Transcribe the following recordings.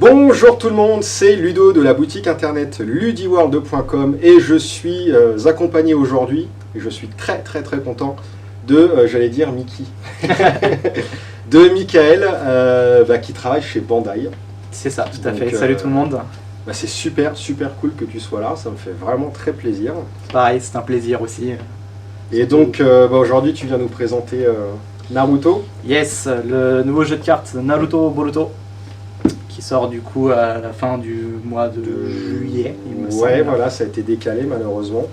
Bonjour tout le monde, c'est Ludo de la boutique internet ludiworld.com et je suis accompagné aujourd'hui, et je suis très content de, j'allais dire Mickey, de Michael qui travaille chez Bandai. C'est ça, tout à fait. Salut tout le monde. C'est super cool que tu sois là, ça me fait vraiment très plaisir. Pareil, c'est un plaisir aussi. Et donc aujourd'hui tu viens nous présenter Naruto. Yes, le nouveau jeu de cartes Naruto Boruto qui sort du coup à la fin du mois de juillet, il me semble. Ouais, voilà, ça a été décalé malheureusement.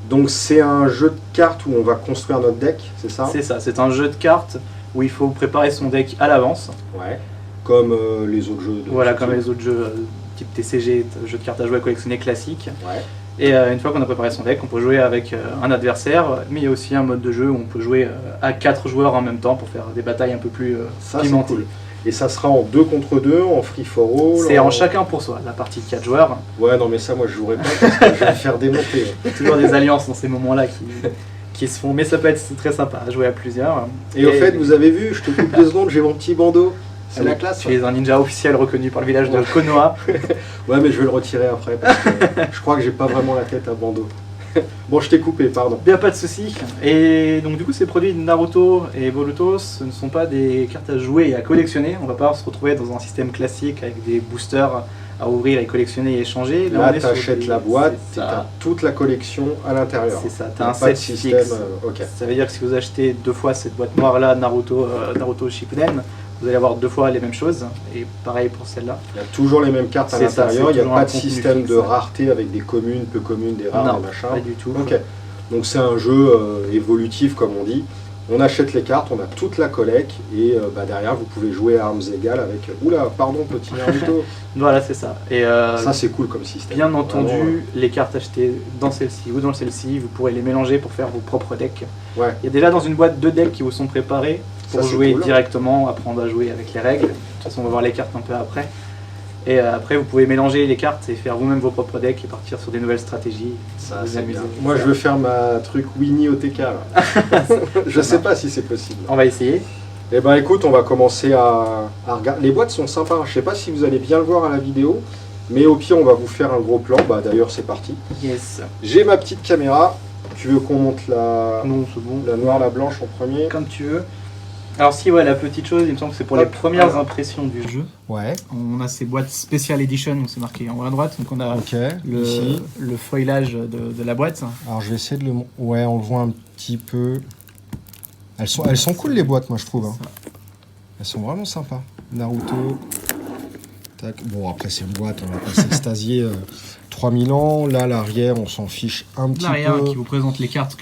Donc c'est un jeu de cartes où on va construire notre deck, c'est ça? C'est ça, c'est un jeu de cartes où il faut préparer son deck à l'avance. Ouais, comme les autres jeux. Voilà, comme les autres jeux type TCG, jeu de cartes à jouer à collectionner classique. Ouais. Et une fois qu'on a préparé son deck, on peut jouer avec un adversaire, mais il y a aussi un mode de jeu où on peut jouer à 4 joueurs en même temps pour faire des batailles un peu plus pimentées. Cool. Et ça sera en 2 contre 2, en free for all? C'est en chacun pour soi, la partie de 4 joueurs. Ouais, non mais ça moi je jouerai pas parce que je vais me faire démonter. Il y a toujours des alliances dans ces moments-là qui se font, mais ça peut être très sympa à jouer à plusieurs. Et au fait, vous avez vu, je te coupe 2 secondes, j'ai mon petit bandeau. C'est la classe. Tu es un ninja officiel reconnu par le village de Konoha. Ouais, mais je vais le retirer après parce que je crois que j'ai pas vraiment la tête à bandeau. Bon, je t'ai coupé, pardon. Bien, pas de soucis. Et donc du coup, ces produits Naruto et Boruto, ce ne sont pas des cartes à jouer et à collectionner. On va pas se retrouver dans un système classique avec des boosters à ouvrir et collectionner et échanger. Là, tu achètes la boîte et tu as toute la collection à l'intérieur. C'est ça, tu as un set fixe. Okay. Ça veut dire que si vous achetez 2 fois cette boîte noire-là, Naruto Shippuden, vous allez avoir 2 fois les mêmes choses, et pareil pour celle-là. Il y a toujours les mêmes cartes à l'intérieur, il n'y a pas de système de rareté avec des communes, peu communes, des rares, des machins. Pas du tout. Ok, donc c'est un jeu évolutif comme on dit. On achète les cartes, on a toute la collecte, et derrière vous pouvez jouer à armes égales avec... Oula, pardon petit Naruto. Voilà, c'est ça. Et ça c'est cool comme système. Bien entendu, les cartes achetées dans celle-ci ou dans celle-ci, vous pourrez les mélanger pour faire vos propres decks. Ouais. Il y a déjà dans une boîte 2 decks qui vous sont préparés pour jouer cool. directement, apprendre à jouer avec les règles. De toute façon, on va voir les cartes un peu après. Et après, vous pouvez mélanger les cartes et faire vous-même vos propres decks et partir sur des nouvelles stratégies. Ça, c'est bien. Moi, je veux faire ma truc Winnie OTK. Là. Je sais pas si c'est possible. On va essayer. Eh ben, écoute, on va commencer à regarder. Les boîtes sont sympas. Je sais pas si vous allez bien le voir à la vidéo, mais au pire, on va vous faire un gros plan. D'ailleurs, c'est parti. Yes. J'ai ma petite caméra. Tu veux qu'on monte la... Non, c'est bon. La noire, la blanche en premier? Comme tu veux. Alors si, ouais, la petite chose, il me semble que c'est pour les premières impressions du jeu. Ouais. On a ces boîtes Special Edition, donc c'est marqué en haut à droite. Donc on a le feuillage de la boîte. Alors je vais essayer de le... Ouais, on le voit un petit peu. Elles sont cool les boîtes, moi je trouve. Hein. Elles sont vraiment sympas. Naruto. Tac. Bon, après c'est une boîte, on va pas s'extasier 3000 ans. Là, l'arrière, on s'en fiche un petit peu. L'arrière qui vous présente les cartes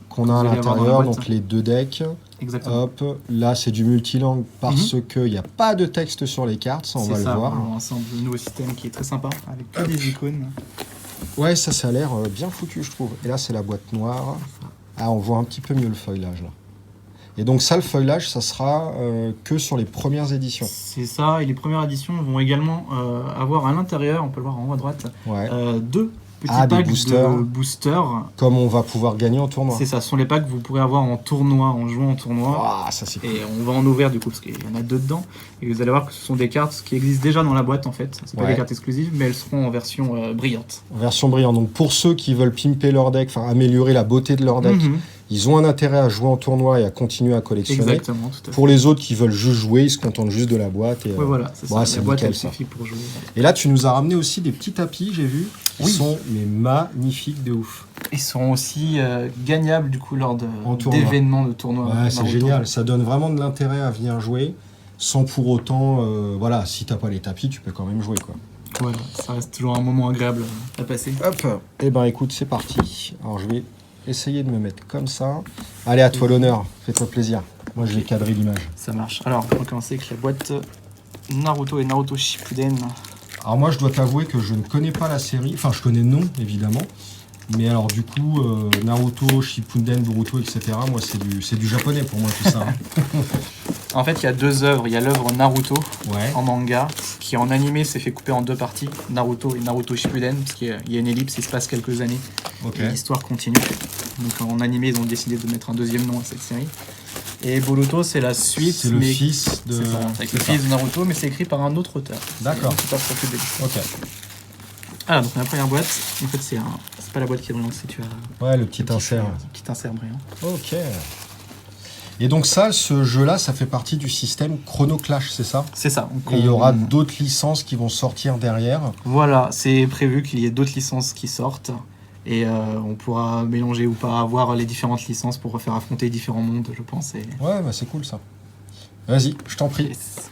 qu'on a à l'intérieur, donc les 2 decks. Exactement. Hop, là c'est du multilangue parce qu'il n'y a pas de texte sur les cartes, ça on va le voir. C'est ensemble un nouveau système qui est très sympa, avec que des icônes. Ouais, ça a l'air bien foutu je trouve. Et là c'est la boîte noire. Ah, on voit un petit peu mieux le feuillage là. Et donc ça, le feuillage, ça sera que sur les premières éditions. C'est ça, et les premières éditions vont également avoir à l'intérieur, on peut le voir en haut à droite, 2 petits packs de boosters. Comme on va pouvoir gagner en tournoi. C'est ça, ce sont les packs que vous pourrez avoir en tournoi, en jouant en tournoi. Ah, ça c'est cool. Et on va en ouvrir du coup, parce qu'il y en a 2 dedans. Et vous allez voir que ce sont des cartes qui existent déjà dans la boîte en fait. C'est pas des cartes exclusives, mais elles seront en version brillante. En version brillante. Donc pour ceux qui veulent pimper leur deck, enfin améliorer la beauté de leur deck, ils ont un intérêt à jouer en tournoi et à continuer à collectionner. Exactement, tout à fait. Pour les autres qui veulent juste jouer, ils se contentent juste de la boîte. Et, voilà, c'est ça. C'est la boîte, nickel, elle suffit pour jouer. Et là, tu nous as ramené aussi des petits tapis, j'ai vu. Ils sont magnifiques de ouf. Ils seront aussi gagnables du coup lors d'événements de tournois. Ouais, c'est génial. Ça donne vraiment de l'intérêt à venir jouer, sans pour autant, voilà, si t'as pas les tapis, tu peux quand même jouer, quoi. Voilà, ça reste toujours un moment agréable à passer. Hop. Eh ben, écoute, c'est parti. Alors, je vais essayer de me mettre comme ça. Allez, à toi l'honneur. Fais-toi plaisir. Moi, je vais cadrer l'image. Ça marche. Alors, on va commencer avec la boîte Naruto et Naruto Shippuden. Alors, moi, je dois t'avouer que je ne connais pas la série. Enfin, je connais le nom, évidemment. Mais alors, du coup, Naruto, Shippuden, Boruto, etc., moi, c'est du japonais pour moi, tout ça. En fait, il y a 2 œuvres. Il y a l'œuvre Naruto en manga, qui en animé s'est fait couper en 2 parties, Naruto et Naruto Shippuden, parce qu'il y a une ellipse, il se passe quelques années, et l'histoire continue. Donc en animé, ils ont décidé de mettre un 2e nom à cette série. Et Boruto, c'est la suite. C'est le fils de... C'est ça, avec le c'est fils ça. de Naruto, mais c'est écrit par un autre auteur. D'accord. C'est pas pour que des- Ok. Ah, donc la première boîte, en fait, c'est pas la boîte qui est brillante, c'est tu as Ouais, le petit insert. un petit insert brillant. Ok. Et donc ça, ce jeu-là, ça fait partie du système Chrono Clash, c'est ça? C'est ça. Donc, Et il y aura d'autres licences qui vont sortir derrière. Voilà, c'est prévu qu'il y ait d'autres licences qui sortent. Et on pourra mélanger ou pas, avoir les différentes licences pour faire affronter différents mondes, je pense. Et... Ouais, bah c'est cool ça. Vas-y, je t'en prie. Yes.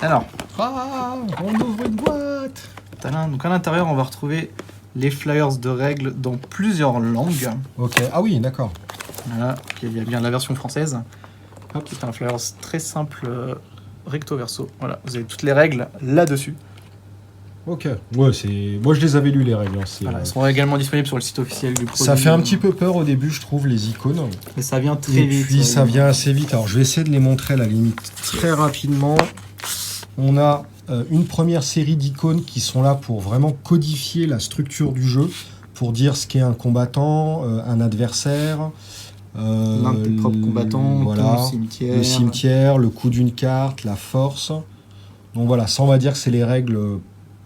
Alors, Ah, on ouvre une boîte. tadam, donc à l'intérieur, on va retrouver les flyers de règles dans plusieurs langues. Ok, ah oui, d'accord. Voilà, il y a bien la version française. Hop, c'est un flyers très simple, recto verso. Voilà, vous avez toutes les règles là-dessus. Ok, ouais, c'est... Moi je les avais lus les règles. Hein. Voilà, elles seront également disponibles sur le site officiel du produit. Ça fait un petit peu peur au début, je trouve, les icônes. Mais ça vient très Et vite. puis ça vient assez vite. Alors je vais essayer de les montrer à la limite très rapidement. On a une première série d'icônes qui sont là pour vraiment codifier la structure du jeu, pour dire ce qu'est un combattant, un adversaire. L'un de tes propres combattants, voilà, ton cimetière. le cimetière, le coût d'une carte, la force. Donc voilà, ça on va dire que c'est les règles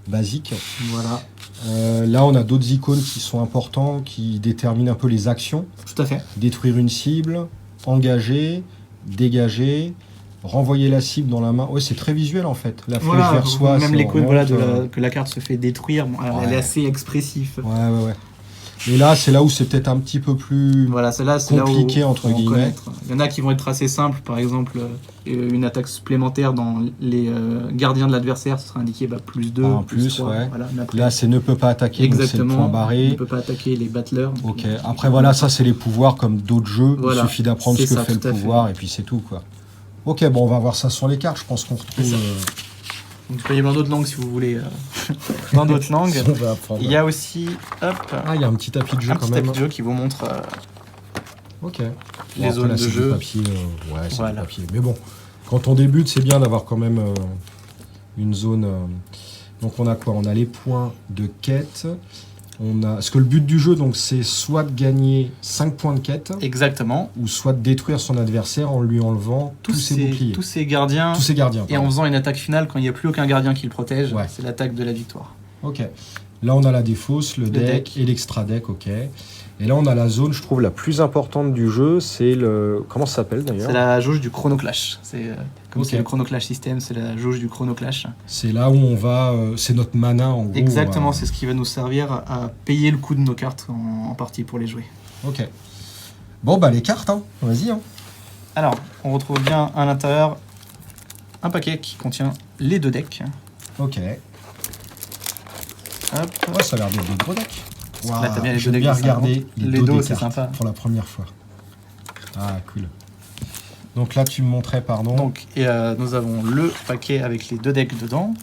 basiques. Voilà, Là on a d'autres icônes qui sont importants, qui déterminent un peu les actions. tout à fait. Détruire une cible, engager, dégager, renvoyer la cible dans la main. Ouais, c'est très visuel en fait. La flèche Voilà, vers soi, même c'est l'icône en voilà, honte, que la carte se fait détruire, bon, elle Ouais. est assez expressive. Ouais. Et là, c'est là où c'est peut-être un petit peu plus... Voilà, celle-là, c'est Compliqué, là où entre faut en guillemets. connaître. Il y en a qui vont être assez simples, par exemple, une attaque supplémentaire dans les gardiens de l'adversaire, ce sera indiqué plus 2, Ah, en plus plus, 3. ouais. Voilà, mais après, Là, c'est ne peut pas attaquer, donc c'est le exactement, point on barré. ne peut pas attaquer les battlers. donc, Ok, après voilà, ça c'est les pouvoirs comme d'autres jeux. Voilà, Il suffit d'apprendre c'est ce que ça, fait le tout à fait. pouvoir et puis c'est tout quoi. Ok, bon, on va voir ça sur les cartes. Je pense qu'on retrouve... C'est ça. Donc, disponible dans d'autres langues si vous voulez. Dans d'autres langues. on va apprendre. Il y a aussi Ah, il y a un petit tapis de jeu un quand petit même. tapis de jeu qui vous montre Ok. les Bon, après, zones là, de c'est jeu. du papier, ouais, c'est Voilà. du papier. Mais bon, quand on débute, c'est bien d'avoir quand même une zone. Donc on a quoi? On a les points de quête. On a... Parce que le but du jeu, donc, c'est soit de gagner 5 points de quête, Exactement. ou soit de détruire son adversaire en lui enlevant tous ses boucliers. tous ces gardiens. Tous ses gardiens. Et en pardon. faisant une attaque finale quand il n'y a plus aucun gardien qui le protège, Ouais. c'est l'attaque de la victoire. Ok. Là, on a la défausse, le deck, deck. et l'extra deck, ok. Et là, on a la zone, je trouve, la plus importante du jeu, c'est le... Comment ça s'appelle, d'ailleurs? C'est la jauge du Chrono Clash. C'est comme Ok. c'est le Chrono Clash système, c'est la jauge du Chrono Clash. C'est là où on va... c'est notre mana, en gros. Exactement, c'est ce qui va nous servir à payer le coût de nos cartes en partie pour les jouer. Ok. Bon, bah, les cartes, hein. Vas-y, hein. Alors, on retrouve bien à l'intérieur un paquet qui contient les 2 decks. Ok. Hop. Ouais, ça a l'air d'être des gros decks. Là, t'as bien les je 2 vais decks. bien c'est sympa. regarder Les dos dos, des c'est cartes sympa. pour la première fois. Ah, cool. Donc là, tu me montrais, pardon. Donc, nous avons le paquet avec les 2 decks dedans.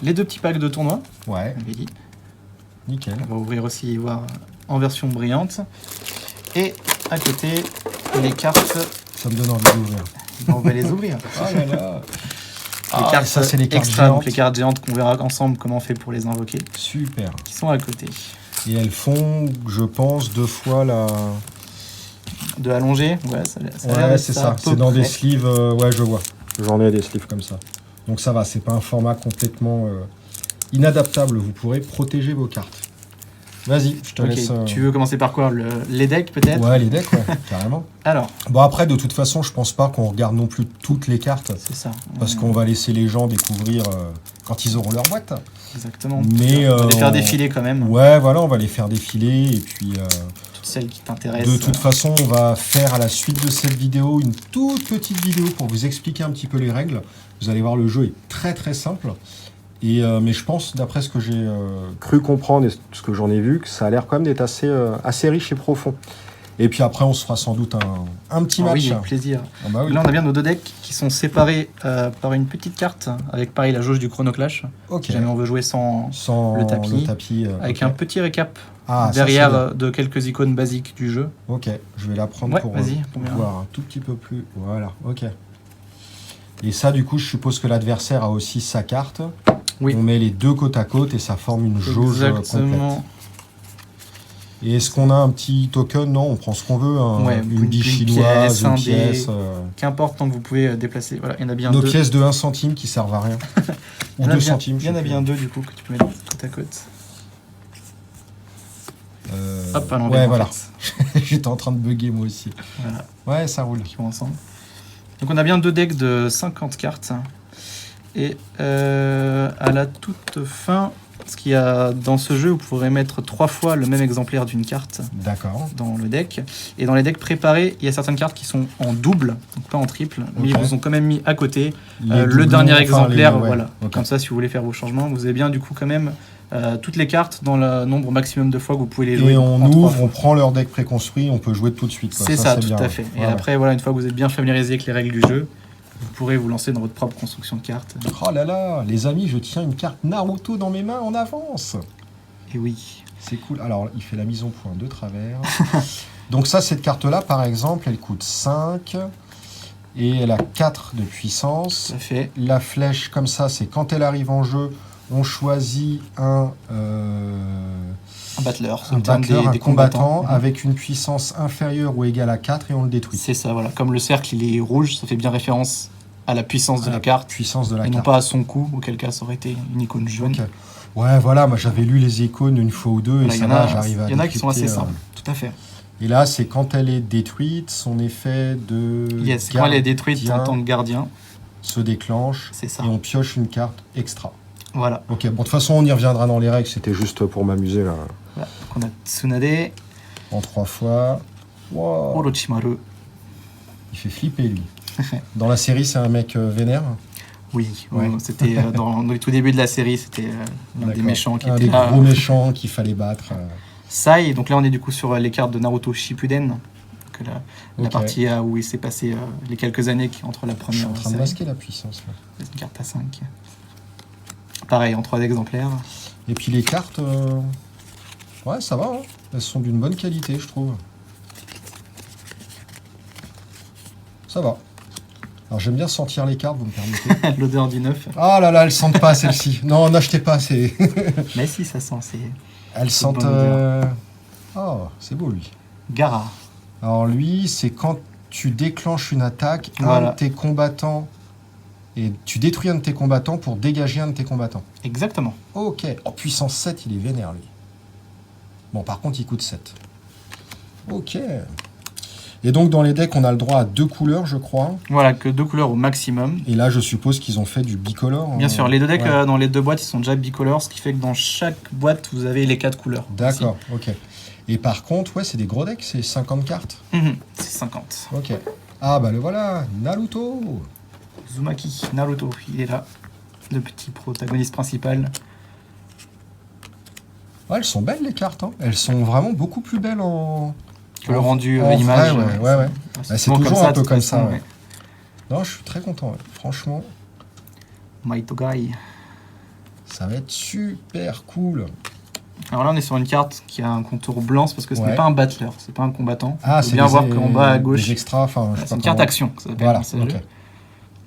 Les 2 petits packs de tournoi, Ouais, on avait dit. nickel. On va ouvrir aussi et voir en version brillante. Et à côté, les cartes. Ça me donne envie d'ouvrir. On va les ouvrir. Oh là là. Les Ah, cartes ça, c'est les cartes extra, donc géantes. les cartes géantes qu'on verra ensemble comment on fait pour les invoquer, Super. qui sont à côté. Et elles font, je pense, 2 fois la... De allonger, ouais, ça a l'air Ouais, d'être c'est à ça. peu C'est dans des près. sleeves... ouais, je vois. J'en ai des sleeves comme ça. Donc ça va, c'est pas un format complètement inadaptable. Vous pourrez protéger vos cartes. Vas-y, je te Ok, laisse... tu veux commencer par quoi les decks peut-être? Ouais, les decks, ouais, carrément. Alors, Bon, après, de toute façon, je pense pas qu'on regarde non plus toutes les cartes, c'est ça. parce qu'on va laisser les gens découvrir quand ils auront leur boîte. Exactement. Mais, on va les faire on- défiler quand même, Ouais, voilà, on va les faire défiler, et puis... toutes celles qui t'intéressent. de toute façon, on va faire à la suite de cette vidéo une toute petite vidéo pour vous expliquer un petit peu les règles. Vous allez voir, le jeu est très très simple. Et, mais je pense, d'après ce que j'ai cru comprendre et ce que j'en ai vu, que ça a l'air quand même d'être assez riche et profond. Et puis après, on se fera sans doute un petit Ah match. oui, avec plaisir. Ah bah oui. Là, on a bien nos 2 decks qui sont séparés par une petite carte, avec pareil la jauge du Chrono Clash. Ok. Si jamais on veut jouer sans... Sans le tapis, ok. avec un petit récap Ah, ça, derrière c'est bien. de quelques icônes basiques du jeu. Ok, je vais la prendre Ouais, pour vas-y, pour bien. voir un tout petit peu plus. Voilà, ok. Et ça, du coup, je suppose que l'adversaire a aussi sa carte. Oui. On met les 2 côte à côte et ça forme une jauge complète. Exactement. Et est-ce qu'on a un petit token? Non, on prend ce qu'on veut. Ouais, une bille chinoise, une pièce. Qu'importe, tant que vous pouvez déplacer. Voilà, il y en a bien Nos deux. pièces de 1 centime qui servent à rien. Ou 2 centimes. Il y en a bien deux du coup que tu peux mettre côte à côte. Hop, à l'envers. Ouais, voilà. J'étais en train de bugger moi aussi. Voilà. Ouais, ça roule. Qui vont ensemble. Donc on a bien deux decks de 50 cartes. Et à la toute fin, ce qu'il y a dans ce jeu, vous pourrez mettre 3 fois le même exemplaire d'une carte D'accord. dans le deck. Et dans les decks préparés, il y a certaines cartes qui sont en double, donc pas en triple, mais ils vous ont quand même mis à côté le doublons, dernier exemplaire. ouais, Voilà. okay. Comme ça, si vous voulez faire vos changements, vous avez bien du coup quand même toutes les cartes dans le nombre maximum de fois que vous pouvez les jouer. Et on ouvre, on prend leur deck préconstruit, on peut jouer tout de suite. C'est ça, tout bien, à fait. Ouais. Et après, voilà, une fois que vous êtes bien familiarisé avec les règles du jeu, vous pourrez vous lancer dans votre propre construction de cartes. Oh là là, les amis, je tiens une carte Naruto dans mes mains en avance. Et oui. C'est cool. Alors, il fait la mise en point de travers. Donc ça, cette carte-là, par exemple, elle coûte 5 et elle a 4 de puissance. Tout à fait. La flèche, comme ça, c'est quand elle arrive en jeu, on choisit un battleur, un combattant avec une puissance inférieure ou égale à 4 et on le détruit. C'est ça, voilà. Comme le cercle, il est rouge, ça fait bien référence à la puissance de la carte. Puissance de la et carte. non pas à son coup, auquel cas ça aurait été une icône jaune. Okay. Ouais, voilà, moi j'avais lu les icônes une fois ou deux et ça va, j'arrive à Il y en a qui sont assez décrypter, simples, tout à fait. Et là, c'est quand elle est détruite, son effet de Yes, quand elle est détruite en tant que gardien, se déclenche c'est ça. Et on pioche une carte extra. Voilà. Ok, bon, de toute façon, on y reviendra dans les règles, c'était juste pour m'amuser là. Voilà. Donc on a Tsunade. En 3 fois. Wow. Orochimaru. Il fait flipper lui. Dans la série, c'est un mec vénère. Oui, ouais. C'était dans les tout débuts de la série, c'était l'un des méchants qui était là. Un des gros méchants qu'il fallait battre. Sai, donc là on est du coup sur les cartes de Naruto Shippuden. Donc la partie où il s'est passé les quelques années entre la première. Je suis en train de masquer la puissance là. C'est une carte à 5. Pareil, en 3 exemplaires. Et puis les cartes, ouais, ça va, hein. Elles sont d'une bonne qualité, je trouve. Ça va. Alors j'aime bien sentir les cartes, vous me permettez. L'odeur du neuf. Ah là là, elles sentent pas celle-ci. Non, n'achetez pas, c'est... Mais si, ça sent, c'est... Elles sentent... Oh, c'est beau lui. Gaara. Alors lui, c'est quand tu déclenches une attaque, voilà. Un de tes combattants... Et tu détruis un de tes combattants pour dégager un de tes combattants. Exactement. Ok. En puissance 7, il est vénère, lui. Bon, par contre, il coûte 7. Ok. Et donc, dans les decks, on a le droit à 2 couleurs, je crois. Voilà, que 2 couleurs au maximum. Et là, je suppose qu'ils ont fait du bicolore. Bien sûr, les 2 decks, dans les 2 boîtes, ils sont déjà bicolores, ce qui fait que dans chaque boîte, vous avez les 4 couleurs. D'accord, ok. Et par contre, ouais, c'est des gros decks, c'est 50 cartes. C'est 50. Ok. Ah, bah le voilà, Naruto. Uzumaki, Naruto, il est là, le petit protagoniste principal. Ouais, elles sont belles les cartes, hein. Elles sont vraiment beaucoup plus belles que le rendu en image. Vrai, ouais. C'est toujours un peu comme ça. Ouais. Non, je suis très content, ouais. Franchement. Maitogai. Ça va être super cool. Alors là, on est sur une carte qui a un contour blanc, parce que ce n'est pas un battleur, c'est pas un combattant. Ah, c'est bien voir qu'en bas à gauche, extras, c'est une carte action. Ça voilà, okay.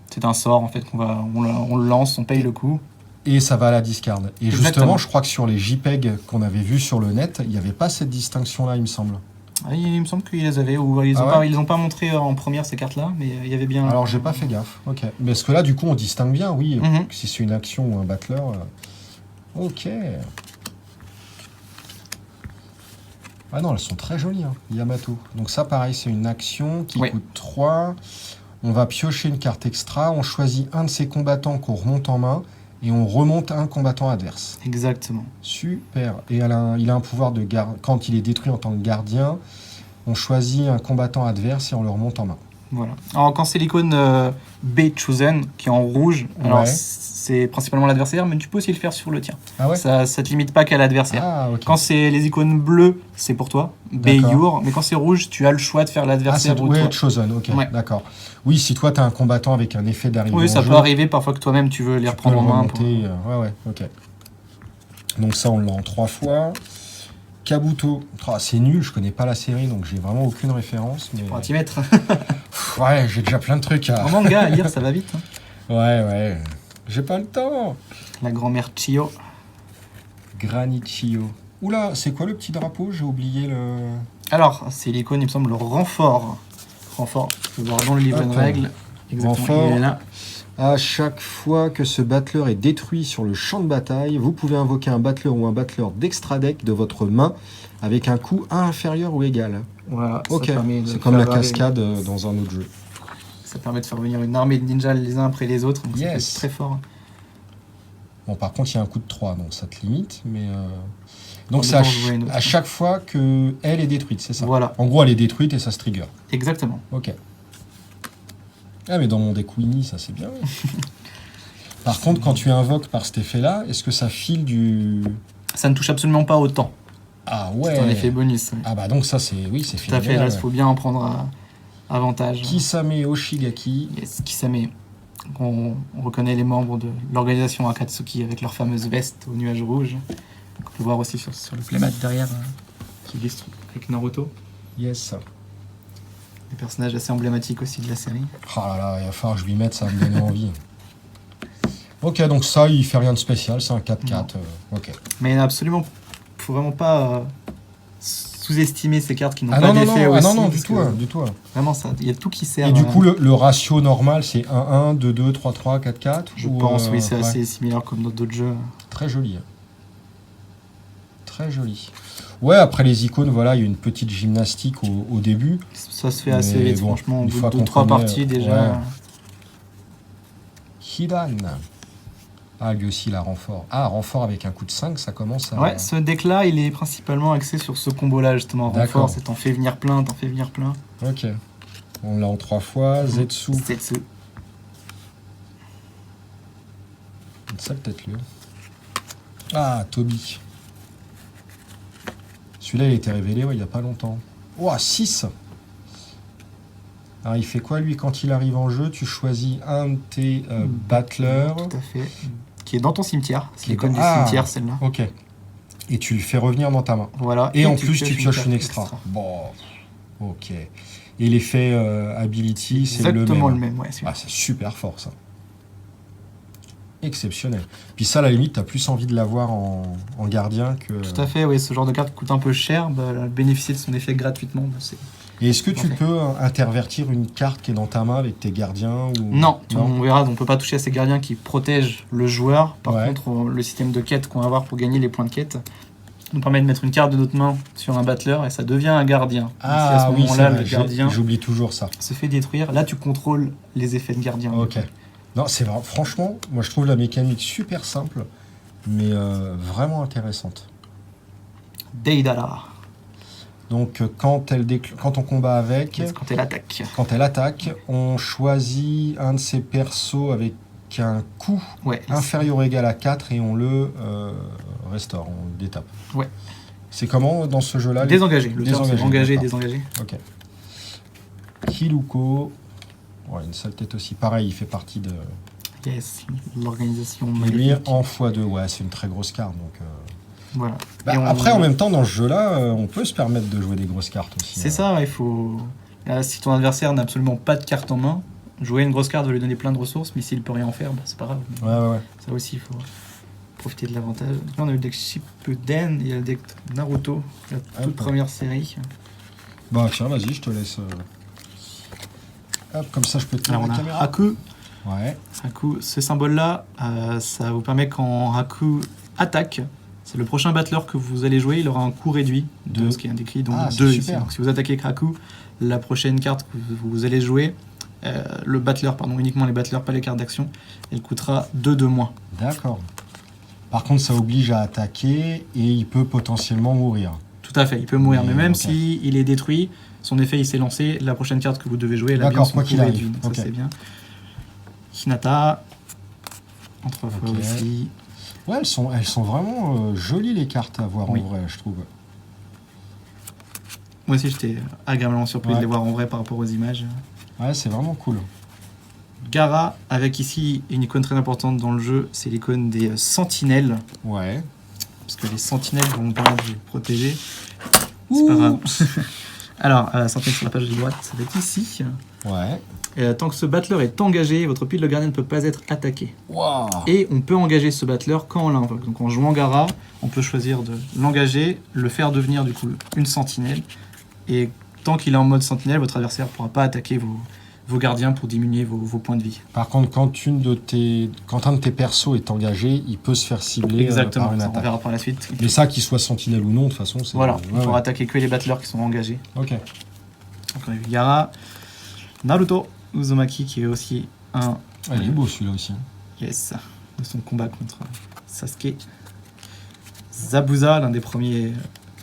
C'est un sort en fait on le lance, on paye le coup. Et ça va à la discard. Et justement, je crois que sur les JPEG qu'on avait vus sur le net, il n'y avait pas cette distinction-là, il me semble. Ah, il me semble qu'ils les avaient, ou ils n'ont pas montré en première ces cartes-là, mais il y avait bien... Alors, j'ai pas fait gaffe, ok. Mais parce que là, du coup, on distingue bien, oui, si c'est une action ou un battleur. Ok. Ah non, elles sont très jolies, hein, Yamato. Donc ça, pareil, c'est une action qui coûte 3. On va piocher une carte extra, on choisit un de ses combattants qu'on remonte en main, et on remonte un combattant adverse. Exactement. Super. Et il a un pouvoir de quand il est détruit en tant que gardien, on choisit un combattant adverse et on le remonte en main. Voilà. Alors quand c'est l'icône B Chosen qui est en rouge, alors c'est principalement l'adversaire, mais tu peux aussi le faire sur le tien. Ah ouais. Ça te limite pas qu'à l'adversaire. Ah, okay. Quand c'est les icônes bleues, c'est pour toi, B Your, mais quand c'est rouge, tu as le choix de faire l'adversaire ou toi. Chosen, ok, d'accord. Oui, si toi tu as un combattant avec un effet d'arrivée. Oui, ça peut arriver parfois que toi-même tu veux les reprendre en main. Ouais, ok. Donc ça, on l'a en 3 fois. Kabuto, c'est nul, je connais pas la série, donc j'ai vraiment aucune référence. Mais... Tu pourras t'y mettre. Ouais, j'ai déjà plein de trucs à... En manga, à lire, ça va vite. Ouais, j'ai pas le temps. La grand-mère Chiyo. Granny Chiyo. Oula, c'est quoi le petit drapeau? J'ai oublié le... Alors, c'est l'icône, il me semble, le renfort. Renfort, tu peux voir dans le livre de Hop. règles. Exactement, Renfort. il est là. À chaque fois que ce battleur est détruit sur le champ de bataille, vous pouvez invoquer un battleur ou un battleur d'extra deck de votre main avec un coût inférieur ou égal. Voilà, ça Ok, permet de c'est comme la faire cascade dans un autre jeu. Ça permet de faire venir une armée de ninjas les uns après les autres, donc Yes. c'est très fort. Bon, par contre, il y a un coût de 3, donc ça te limite. Mais donc, On c'est à, peut en jouer une autre. à chaque fois qu'elle est détruite, c'est ça? Voilà, En gros, elle est détruite et ça se trigger. exactement. Ok. Ah, mais dans mon deck Winnie, ça c'est bien. Par contre, quand tu invoques par cet effet-là, est-ce que ça file du... Ça ne touche absolument pas autant. Ah C'est un ouais. effet bonus. Oui. Ah bah donc ça c'est... Oui, c'est Tout à fait, phénoménal. là, il faut bien en prendre avantage. Kisame Oshigaki. Yes, Kisame. On reconnaît les membres de l'organisation Akatsuki avec leur fameuse veste au nuage rouge. On peut voir aussi sur le playmat derrière, qui illustre avec Naruto. Yes. Des personnages assez emblématiques aussi de la série. Oh là là, il va falloir que je lui mette, ça va me donner envie. Ok, donc ça, il fait rien de spécial, c'est un 4-4. Ok. Mais absolument, faut vraiment pas sous-estimer ces cartes qui n'ont Ah pas non, non, d'effet non, aussi. ah non, non, parce du tout, que hein, du tout. Hein. Vraiment, ça, il y a tout qui sert. Et du coup, le ratio normal, c'est 1-1, 2-2, 3-3, 4-4 je ou, pense, oui, c'est ouais. assez similaire comme dans d'autres jeux. Très joli. Très joli. Ouais, après les icônes, voilà, il y a une petite gymnastique au début. Ça se fait assez Mais vite, bon, franchement, au une bout fois de qu'on 2-3 connaît, parties déjà. ouais. Hidan. Ah, lui aussi, il a renfort. Ah, renfort avec un coup de 5, ça commence à... Ouais, ce deck-là, il est principalement axé sur ce combo-là, justement. D'accord. Renfort, c'est t'en fais venir plein, t'en fais venir plein. Ok. On l'a en 3 fois. Zetsu. Zetsu. Ça, peut-être lui. Ah, Toby. Celui-là, il a été révélé ouais, il n'y a pas longtemps. Ouah, 6. Alors, il fait quoi, lui, quand il arrive en jeu? Tu choisis un de tes battlers. Tout à fait. Qui est dans ton cimetière. C'est Qui est l'icône dans- du Ah. cimetière, celle-là. Ok. Et tu le fais revenir dans ta main. Voilà. Et en plus, tu pioches carte une extra. Bon, ok. Et l'effet Ability, c'est le même. Exactement le même, ouais. Ah, c'est super fort, ça. Exceptionnel. Puis ça, à la limite, t'as plus envie de l'avoir en gardien que... Tout à fait, oui. Ce genre de carte coûte un peu cher. Bah, bénéficier de son effet gratuitement, bah, c'est... Et est-ce que tu Parfait. peux intervertir une carte qui est dans ta main avec tes gardiens ou... Non, on verra, on peut pas toucher à ces gardiens qui protègent le joueur. Par Ouais. contre, le système de quête qu'on va avoir pour gagner les points de quête nous permet de mettre une carte de notre main sur un battleur et ça devient un gardien. Donc, si à Ah ce oui, c'est moment-là, vrai, le gardien j'oublie toujours ça. se fait détruire, là tu contrôles les effets de gardien. Ok. Non, c'est vrai. Franchement, moi je trouve la mécanique super simple, mais vraiment intéressante. Deidara, Donc quand on combat avec, quand elle attaque. quand elle attaque, on choisit un de ses persos avec un coût Ouais, inférieur ou égal à 4 et on le restaure, on le détape. Ouais. C'est comment dans ce jeu-là les- Désengagé, le terme c'est Désengagé, engagé, d'accord. désengagé. Ok. Hiluko. Ouais, une sale tête aussi. Pareil, il fait partie de... Yes, l'organisation Et lui, maléfique. en x2, ouais, c'est une très grosse carte. Donc, Voilà. bah, Et on- après, en même temps, dans ce jeu-là, on peut se permettre de jouer des grosses cartes aussi. C'est ça, il faut... Là, si ton adversaire n'a absolument pas de carte en main, jouer une grosse carte va lui donner plein de ressources, mais s'il peut rien en faire, bah, c'est pas grave. Ouais. Ça aussi, il faut profiter de l'avantage. Donc là, on a le deck Shippuden et il y a le deck Naruto, la toute Hop. première série. Bah tiens, vas-y, je te laisse... Hop, comme ça, je peux te Alors mettre on la a caméra. Haku. Ouais. Haku, ce symbole-là, ça vous permet quand Haku attaque, c'est le prochain battleur que vous allez jouer, il aura un coût réduit de Deux. ce qui est indiqué, donc Ah, c'est 2 ici. super. Donc si vous attaquez avec Haku, la prochaine carte que vous allez jouer, le battleur, pardon, uniquement les battleurs, pas les cartes d'action, elle coûtera 2 de moins. D'accord. Par contre, ça oblige à attaquer et il peut potentiellement mourir. Tout à fait, il peut mourir, mais même ok. si il est détruit, son effet il s'est lancé, la prochaine carte que vous devez jouer, elle a bien D'accord, son quoi coût qu'il arrive. réduit, donc Ok. ça c'est bien. Hinata, en 3 fois Ok. aussi. Ouais, elles sont vraiment jolies les cartes à voir Oui. en vrai, je trouve. Moi aussi j'étais agréablement surpris Ouais. de les voir en vrai par rapport aux images. Ouais, c'est vraiment cool. Gara, avec ici une icône très importante dans le jeu, c'est l'icône des sentinelles, Ouais. parce que les sentinelles vont vous permettre de vous protéger. C'est Ouh. pas grave. Alors, sentinelle sur la page de droite, ça va être ici. Ouais. Tant que ce battleur est engagé, votre pile de gardien ne peut pas être attaqué. Waouh. Et on peut engager ce battleur quand on l'invoque. Donc en jouant Gara, on peut choisir de l'engager, le faire devenir du coup une sentinelle. Et tant qu'il est en mode sentinelle, votre adversaire ne pourra pas attaquer vos gardiens pour diminuer vos points de vie. Par contre, quand un de tes persos est engagé, il peut se faire cibler Exactement, par une ça, on attaque. verra par la suite. Mais ça, qu'il soit sentinelle ou non, de toute façon, c'est... Voilà, ouais, on pourra ouais. attaquer que les battleurs qui sont engagés. Ok. Donc on a vu Gara, Naruto Uzumaki qui est aussi un Ouais, il est beau celui-là aussi. yes de son combat contre Sasuke. Zabuza, l'un des premiers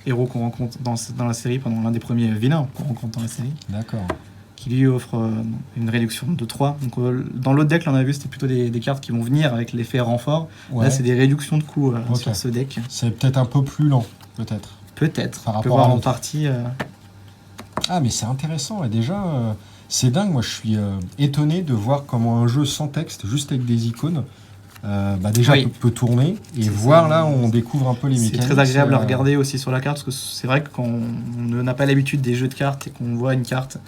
héros qu'on rencontre dans la série, pendant l'un des premiers vilains qu'on rencontre dans la série, D'accord. qui lui offre une réduction de 3. Donc dans l'autre deck, là, on a vu, c'était plutôt des cartes qui vont venir avec l'effet renfort. Ouais. Là, c'est des réductions de coûts Ok. sur ce deck. C'est peut-être un peu plus lent, peut-être. Peut-être. Par On peut rapport voir à en l'autre. partie. Ah, mais c'est intéressant. Et déjà, c'est dingue. Moi, je suis étonné de voir comment un jeu sans texte, juste avec des icônes, déjà Oui. peut tourner. Et C'est voir ça. là, on découvre un peu les C'est mécaniques. très agréable à regarder aussi sur la carte, parce que c'est vrai que quand on n'a pas l'habitude des jeux de cartes et qu'on voit une carte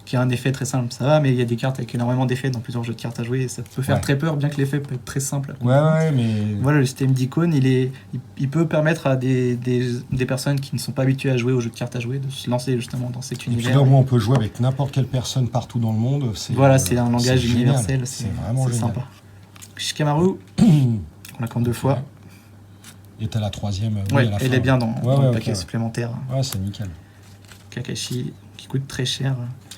qui a un effet très simple, ça va, mais il y a des cartes avec énormément d'effets dans plusieurs jeux de cartes à jouer, et ça peut faire Ouais. très peur, bien que l'effet peut être très simple. à Ouais, comprendre. ouais, mais... Voilà, le système d'icônes, il peut permettre à des personnes qui ne sont pas habituées à jouer aux jeux de cartes à jouer de se lancer justement dans cet Et puis univers. là, au moins, on peut jouer avec n'importe quelle personne partout dans le monde. Voilà, c'est un langage génial. universel, C'est vraiment génial. sympa. Shikamaru, on l'a qu'en 2 fois. Et t'as la troisième. oui, Ouais, à la elle fin. est bien dans Ouais, le ouais, paquet ok, ouais. supplémentaire. Ouais, c'est nickel. Kakashi, qui coûte très cher.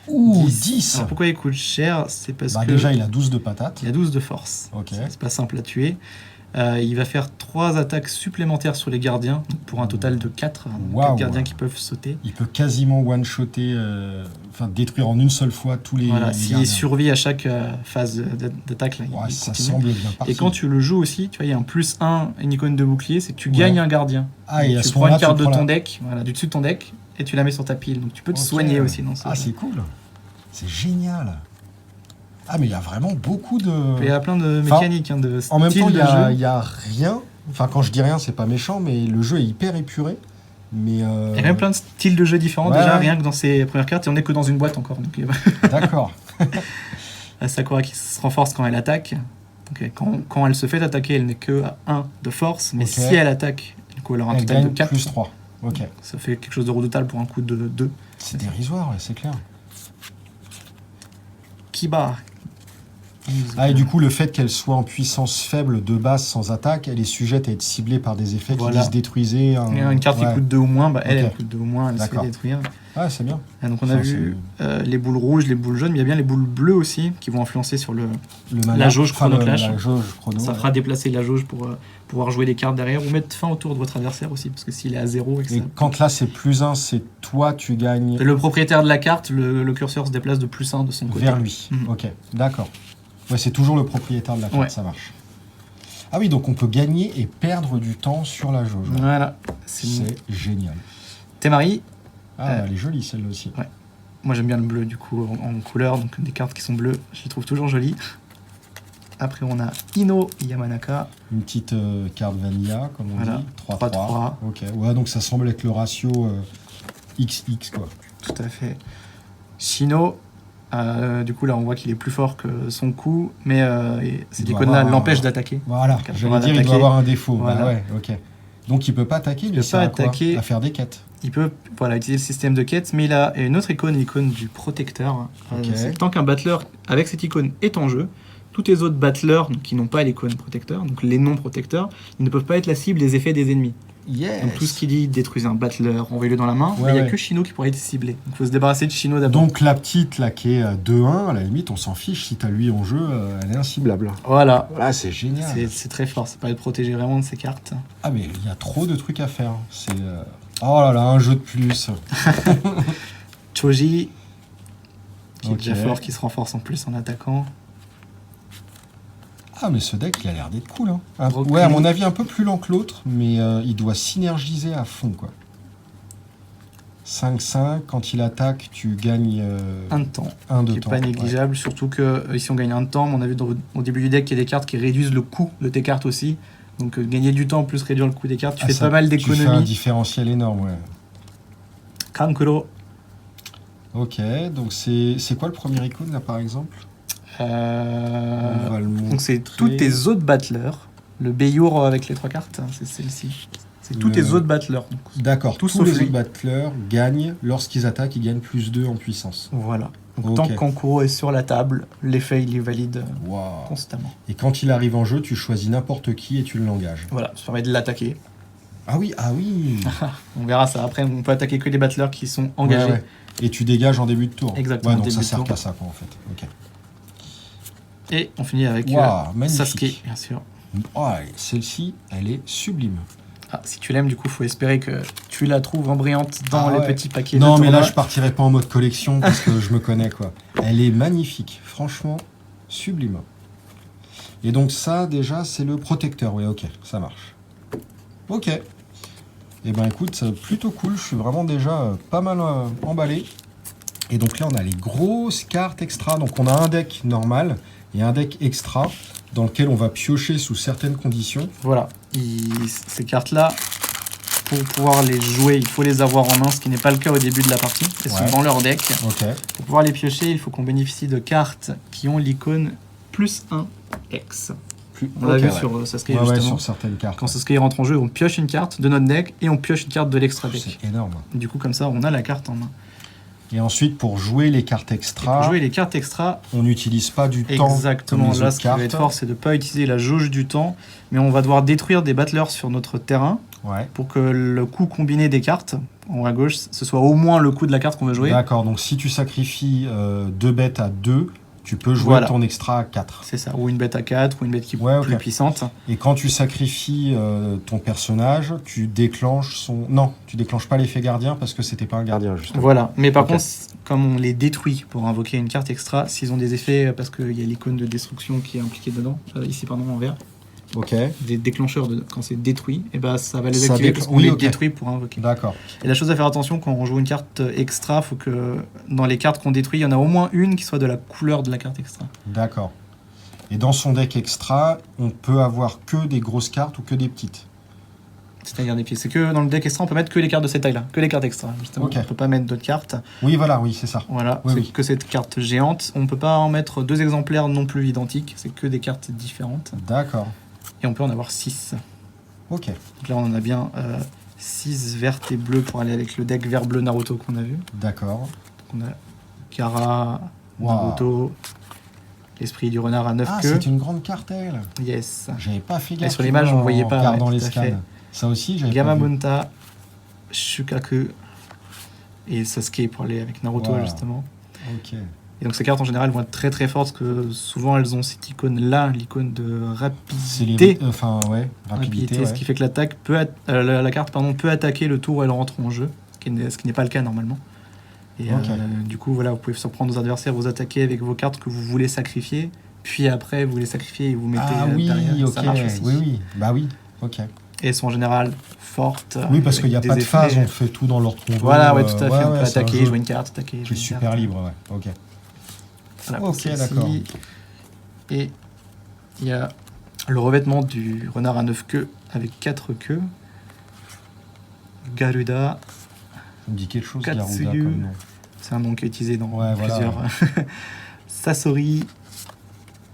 Ouh, 10. Alors pourquoi il coûte cher? C'est parce que Déjà, il a 12 de patates. il a 12 de force. Ok. C'est pas simple à tuer. Il va faire 3 attaques supplémentaires sur les gardiens, donc pour un total de 4 Waouh. gardiens qui peuvent sauter. Il peut quasiment one-shotter, détruire en une seule fois tous les, Voilà, les s'il gardiens. survit à chaque phase d'attaque, là, Ouais, il ça continue. semble bien parti. Et quand tu le joues aussi, tu vois, il y a un +1, une icône de bouclier, c'est que tu Ouais. gagnes un gardien. Ah, et Donc à tu ce prends moment-là, une carte tu de prends ton la- deck, voilà, du dessus de ton deck, et tu la mets sur ta pile. Donc tu peux te Ok. soigner aussi dans ce Ah, jeu. c'est cool. C'est génial. Ah, mais il y a vraiment beaucoup de... Il y a plein de Enfin, mécaniques, de En même styles temps, il de y a, jeu. il y a rien. Enfin, quand je dis rien, c'est pas méchant, mais le jeu est hyper épuré. Mais Il y a quand même plein de styles de jeux différents, Ouais, déjà, ouais. rien que dans ces premières cartes, et on n'est que dans une boîte encore. Donc, d'accord. la Sakura qui se renforce quand elle attaque. Donc, quand elle se fait attaquer, elle n'est que à 1 de force, mais Ok. si elle attaque, du coup, elle aura un Elle total de gagne 4. plus 3. Ok. Ça fait quelque chose de redoutable pour un coup de 2. C'est dérisoire, ouais, c'est clair. Kiba. Ah, et du coup, le fait qu'elle soit en puissance faible de base sans attaque, elle est sujette à être ciblée par des effets Voilà. qui disent détruisez. Il y a une carte ouais. qui coûte 2 ou moins, bah, elle Ok. coûte 2 ou moins, elle se fait D'accord. détruire. Ouais, c'est bien. Et donc on a Enfin, vu les boules rouges, les boules jaunes, mais il y a bien les boules bleues aussi qui vont influencer sur le. Le mana, La jauge enfin, chronoclash. La jauge chrono. Ça ouais. fera déplacer la jauge pour pouvoir jouer les cartes derrière ou mettre fin au tour de votre adversaire aussi, parce que s'il est à 0 et que Et ça. quand là, c'est +1, c'est toi, tu gagnes Le propriétaire de la carte, le curseur se déplace de +1 de son côté. vers lui. Mhm. Ok, d'accord. Ouais, c'est toujours le propriétaire de la carte, Ouais. ça marche. Ah oui, donc on peut gagner et perdre du temps sur la jauge. Voilà. C'est C'est génial. Temari. Ah, elle est jolie celle-là aussi. Moi j'aime bien le bleu du coup en couleur, donc des cartes qui sont bleues, je les trouve toujours jolies. Après on a Ino Yamanaka. Une petite carte vanilla, comme on Voilà, dit. 3-3. 3-3. Ok, ouais, donc ça semble être le ratio XX, quoi. Tout à fait. Shino. Du coup là on voit qu'il est plus fort que son coup, mais cette Il doit icône-là avoir l'empêche un- d'attaquer. Voilà, Donc, elle j'allais pourra dire, il l'attaquer. doit avoir un défaut. Bah Voilà. ouais, ok. Donc il peut pas attaquer, Il mais peut sert pas à quoi attaquer. À faire des quêtes. Il peut utiliser le système de quête, mais il a une autre icône, l'icône du protecteur. Ok. C'est tant qu'un battleur avec cette icône est en jeu, tous les autres battleurs donc, qui n'ont pas l'icône protecteur, donc les non-protecteurs, ils ne peuvent pas être la cible des effets des ennemis. Yes. Donc tout ce qui dit détruisez un battleur, envoyez-le dans la main, mais Ouais, il n'y a ouais. que Shino qui pourrait être ciblé. Donc il faut se débarrasser de Shino d'abord. Donc la petite là qui est 2-1, à la limite on s'en fiche, si t'as lui en jeu, elle est inciblable. Voilà. Voilà, c'est génial. C'est très fort, ça permet de protéger vraiment de ces cartes. Ah mais il y a trop de trucs à faire. C'est oh là là, un jeu de plus. Choji, qui est Ok. déjà fort, qui se renforce en plus en attaquant. Ah mais ce deck il a l'air d'être cool hein. Brooklyn. Ouais, à mon avis un peu plus lent que l'autre, mais il doit synergiser à fond quoi. 5-5, quand il attaque, tu gagnes Un de temps. un de Qui n'est temps. pas négligeable, surtout que ici on gagne un de temps, mais on a vu au début du deck qu'il y a des cartes qui réduisent le coût de tes cartes aussi. Donc gagner du temps plus réduire le coût des cartes, tu fais ça, pas mal Tu fais un d'économies. différentiel énorme, ouais. Kankuro, Ok, donc c'est quoi le premier icône là par exemple? On va le Donc c'est montrer. tous tes autres battleurs. Le Beyour avec les 3 cartes, c'est celle-ci. C'est tous tes autres battleurs. D'accord, Tout tous sauf les lui. autres battleurs gagnent, lorsqu'ils attaquent, ils gagnent +2 en puissance. Voilà. Donc Ok. tant que Kankuro est sur la table, l'effet il est valide Waouh. constamment. Et quand il arrive en jeu, tu choisis n'importe qui et tu l'engages. Voilà, ça permet de l'attaquer. Ah oui, ah oui. On verra ça. Après, on peut attaquer que les battleurs qui sont engagés. Ouais, ouais. Et tu dégages en début de tour. Exactement, Ouais, donc début ça de sert tour. qu'à ça quoi en fait. Ok. Et on finit avec Waouh, magnifique. Sasuke, bien sûr. Oh, celle-ci, elle est sublime. Ah, si tu l'aimes, du coup, faut espérer que tu la trouves en brillante dans Ah les ouais. petits paquets Non, de mais là, tournoi. je partirai pas en mode collection parce que je me connais, quoi. Elle est magnifique. Franchement, sublime. Et donc, ça, déjà, c'est le protecteur. Oui, ok, ça marche. Ok. Et ben, écoute, c'est plutôt cool. Je suis vraiment déjà pas mal emballé. Et donc là, on a les grosses cartes extra. Donc, on a un deck normal et un deck extra dans lequel on va piocher sous certaines conditions. Voilà, ces cartes-là, pour pouvoir les jouer, il faut les avoir en main, ce qui n'est pas le cas au début de la partie. Elles sont Ouais. dans leur deck. Ok. Pour pouvoir les piocher, il faut qu'on bénéficie de cartes qui ont l'icône +1 X. On l'a Ok, vu ouais. sur Sasuke, Ouais, ouais, justement. sur certaines cartes. Quand Sasuke rentre en jeu, on pioche une carte de notre deck et on pioche une carte de l'extra deck. C'est énorme. Du coup, comme ça, on a la carte en main. Et ensuite, pour jouer les cartes Et extra, pour jouer les cartes extra, on n'utilise pas du temps. exactement, comme les là, autres ce qui va être cartes. fort, c'est de ne pas utiliser la jauge du temps, mais on va devoir détruire des battlers sur notre terrain Ouais. pour que le coût combiné des cartes, en haut à gauche, ce soit au moins le coût de la carte qu'on veut jouer. D'accord, donc si tu sacrifies 2 bêtes à 2, tu peux jouer Voilà. ton extra à 4. C'est ça, ou une bête à 4, ou une bête qui est Ouais, plus ok. puissante. Et quand tu sacrifies ton personnage, tu déclenches son... Non, tu déclenches pas l'effet gardien parce que c'était pas un gardien, justement. Voilà, mais par Ok. contre, comme on les détruit pour invoquer une carte extra, s'ils ont des effets, parce qu'il y a l'icône de destruction qui est impliquée dedans, ici pardon en vert, Ok, des déclencheurs quand c'est détruit, et ben ça va les Ça activer déclen- parce qu'on oui, les ok. détruit pour invoquer. d'accord. Et la chose à faire attention quand on joue une carte extra, faut que dans les cartes qu'on détruit, il y en a au moins une qui soit de la couleur de la carte extra. D'accord. Et dans son deck extra, on peut avoir que des grosses cartes ou que des petites. C'est-à-dire des pieds. C'est que dans le deck extra, on peut mettre que les cartes de cette taille-là, que les cartes extra. Justement, Ok. on peut pas mettre d'autres cartes. Oui, voilà, oui, c'est ça. Voilà, Oui, c'est oui. que cette carte géante. On peut pas en mettre 2 exemplaires non plus identiques. C'est que des cartes différentes. D'accord. Et on peut en avoir 6. Ok. Donc là, on en a bien 6 vertes et bleues pour aller avec le deck vert-bleu Naruto qu'on a vu. D'accord. Donc on a Kara, Wow. Naruto, l'esprit du renard à 9 Ah, queues. c'est une grande carte, elle. Yes. J'avais pas fait gaffe. sur l'image, on en voyait pas, regardant ouais, les tout à scans. fait. Ça aussi, j'avais pas vu. Yamamoto, Shukaku et Sasuke pour aller avec Naruto Wow. justement. Ok. Et donc ces cartes en général vont être très très fortes parce que souvent elles ont cette icône là, l'icône de C'est rapidité. les... Enfin, ouais, rapidité, ouais. Ce qui fait que l'attaque la carte peut attaquer le tour où elle rentre en jeu, ce qui n'est pas le cas normalement. Et Ok. du coup voilà, vous pouvez surprendre vos adversaires, vous attaquer avec vos cartes que vous voulez sacrifier, puis après vous les sacrifiez et vous mettez Ah oui, derrière. ok. Ça marche aussi. Oui, oui. Bah oui, ok. Et elles sont en général fortes. Oui, parce avec qu'il n'y a des pas de effets- phase, on fait tout dans l'ordre qu'on veut. Voilà, ouais, tout à fait. ouais, On peut ouais, c'est un attaquer, jeu jouer une carte, attaquer, qui est jouer une super carte. libre, ouais. Ok. Voilà, Ok, celle-ci. d'accord. Et il y a le revêtement du renard à 9 queues avec 4 queues. Garuda, Ça me dit quelque chose, Katsuyu. Garuda, comme nom. c'est un nom qui est utilisé dans Ouais, voilà, plusieurs. Sasori,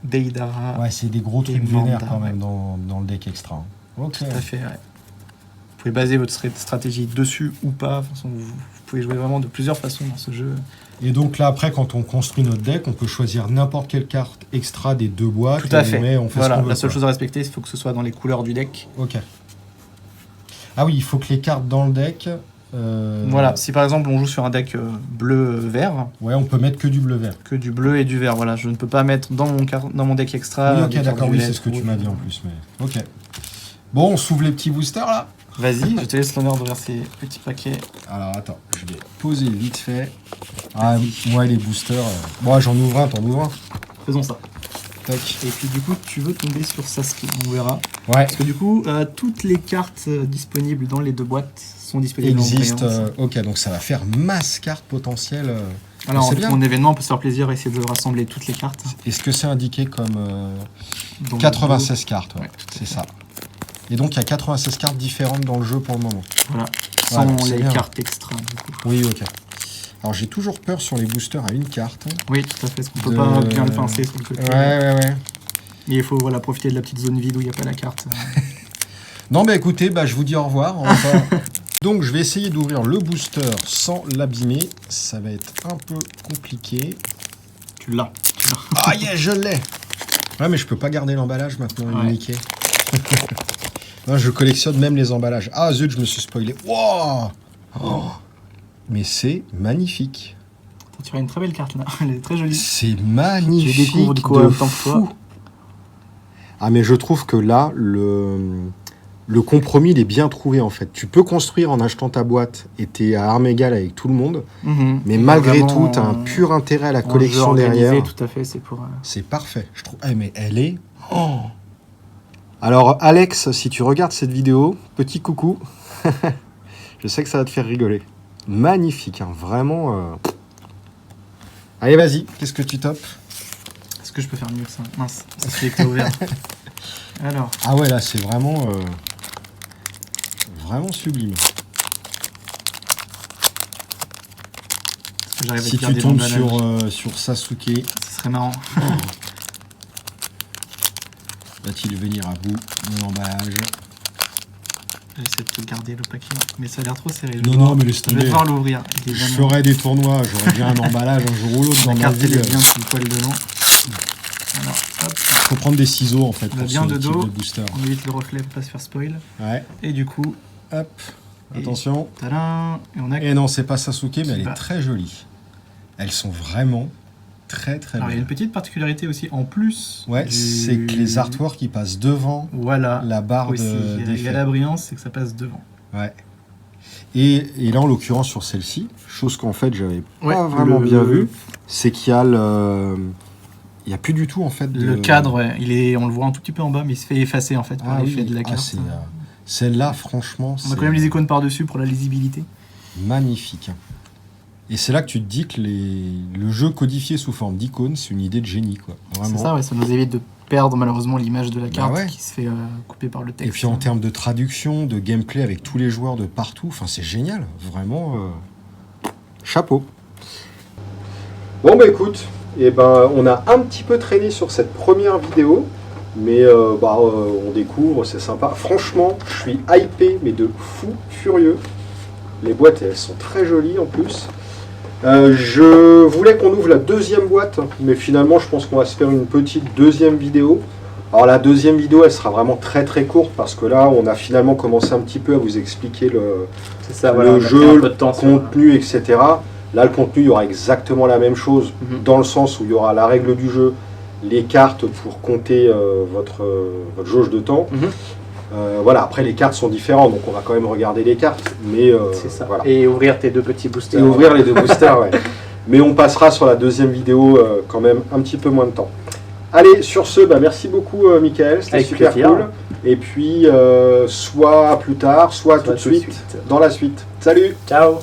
Deidara, Ouais, c'est des gros trucs Et vénères Manda, quand même dans le deck extra. Ok. tout à fait. Ouais. Vous pouvez baser votre stratégie dessus ou pas. De toute façon, vous pouvez jouer vraiment de plusieurs façons dans ce jeu. Et donc là, après, quand on construit notre deck, on peut choisir n'importe quelle carte extra des 2 boîtes. Tout à et fait. On fait Voilà, ce qu'on veut, la seule quoi. chose à respecter, il faut que ce soit dans les couleurs du deck. Ok. Ah oui, il faut que les cartes dans le deck... Voilà, si par exemple on joue sur un deck bleu-vert, Ouais, on peut mettre que du bleu-vert. que du bleu et du vert. Voilà, je ne peux pas mettre dans mon deck extra. oui, ok, des cartes d'accord, oui, c'est violettes, ce que tu rouges. m'as dit en plus. Mais... Ok. Bon, on s'ouvre les petits boosters, là. Vas-y, je te laisse l'honneur d'ouvrir ces petits paquets. Alors, attends, je vais poser vite fait. Ah oui, moi, les boosters... Bon, j'en ouvre un, t'en ouvres un. Faisons ça. Tac. Et puis du coup, tu veux tomber sur Sasuke, on verra. Ouais, Parce que du coup, toutes les cartes disponibles dans les 2 boîtes sont disponibles existe. en brillance. Ok, donc ça va faire masse carte potentielle. Alors, c'est en bien. mon événement, on peut se faire plaisir et essayer de rassembler toutes les cartes. Est-ce que c'est indiqué comme Dans le 96 cartes? Ouais, Ouais, tout à c'est fait. ça. Et donc, il y a 96 cartes différentes dans le jeu pour le moment. Voilà. Ouais, donc Sans c'est les bien. cartes extra, du coup. Oui, ok. Alors j'ai toujours peur sur les boosters à une carte. Oui, tout à fait, parce qu'on peut pas bien le pincer sur le côté. Ouais. Et il faut profiter de la petite zone vide où il n'y a pas la carte. Non, mais écoutez, je vous dis au revoir. On va pas- Donc je vais essayer d'ouvrir le booster sans l'abîmer. Ça va être un peu compliqué. Tu l'as. Ah yeah, je l'ai. Ouais, mais je peux pas garder l'emballage maintenant, il est niqué. Non, je collectionne même les emballages. Ah zut, je me suis spoilé. Wow. Oh. Mais c'est magnifique. Tu as une très belle carte là, elle est très jolie. C'est magnifique. Je découvre du coup en même temps que toi. Ah mais je trouve que là, le compromis, il est bien trouvé en fait. Tu peux construire en achetant ta boîte et t'es à armes égales avec tout le monde. Mais malgré vraiment, tout, tu as un pur intérêt à la jeu collection organisé, derrière. Tout à fait, c'est pour... C'est parfait. Je trouve. Mais elle est... Oh. Alors Alex, si tu regardes cette vidéo, petit coucou. Je sais que ça va te faire rigoler. Magnifique, hein, vraiment... Allez, vas-y, qu'est-ce que tu topes? Est-ce que je peux faire mieux que ça? Mince, c'est celui que t'as ouvert. Alors. Ah ouais, là, c'est vraiment... vraiment sublime. Est-ce que j'arrive à Si te garder tu tombes l'emballage? sur Sasuke, Ce serait marrant. va-t-il venir à bout de l'emballage? J'essaie de te garder le paquet, mais ça a l'air trop serré. Non, mais laisse Je vais tomber. devoir l'ouvrir. Je ferai des tournois, j'aurai bien un emballage un jour ou l'autre dans La ma carte, vie. elle est bien sous le poil dedans. Alors, hop, Il faut prendre des ciseaux en fait on a pour bien ce de type dos. de booster. On évite le reflet pour pas se faire spoil. Ouais, Et du coup, hop, Et- attention. tadam, et on a... Et non, c'est pas Sasuke, mais elle Bah. est très jolie. Elles sont vraiment très très Alors, il y a une belles. petite particularité aussi, en plus. Ouais, du- c'est que les artworks qui passent devant Voilà. la barre Aussi, il y a d'effet. la brillance, c'est que ça passe devant. Ouais. Et là, en l'occurrence, sur celle-ci, chose qu'en fait, j'avais Ouais, pas vraiment le- bien vu, c'est qu'il y a le... Il n'y a plus du tout, en fait, de... Le cadre, ouais, on le voit un tout petit peu en bas, mais il se fait effacer en fait par Ah l'effet oui, de la carte. c'est, celle-là, franchement, On a quand même les icônes par-dessus pour la lisibilité. magnifique. Et c'est là que tu te dis que le jeu codifié sous forme d'icônes, c'est une idée de génie, quoi. Vraiment. C'est ça, ouais, ça nous évite de perdre malheureusement l'image de la carte ouais. qui se fait couper par le texte. Et puis en termes de traduction, de gameplay avec tous les joueurs de partout, enfin c'est génial, vraiment chapeau. Bon bah écoute, on a un petit peu traîné sur cette première vidéo, mais on découvre, c'est sympa. Franchement, je suis hypé, mais de fou furieux. Les boîtes, elles sont très jolies en plus. Je voulais qu'on ouvre la deuxième boîte, mais finalement je pense qu'on va se faire une petite deuxième vidéo. Alors la deuxième vidéo, elle sera vraiment très très courte parce que là, on a finalement commencé un petit peu à vous expliquer le jeu, le contenu, etc. Là, le contenu, il y aura exactement la même chose, dans le sens où il y aura la règle du jeu, les cartes pour compter votre jauge de temps. Voilà, après les cartes sont différentes, donc on va quand même regarder les cartes. Mais c'est ça. voilà. Et ouvrir tes deux petits boosters. Et ouvrir les deux boosters, ouais. Mais on passera sur la deuxième vidéo quand même un petit peu moins de temps. Allez, sur ce, merci beaucoup Mickaël, c'était Avec super plaisir. cool. Et puis, soit plus tard, soit tout de suite, dans la suite. Salut! Ciao.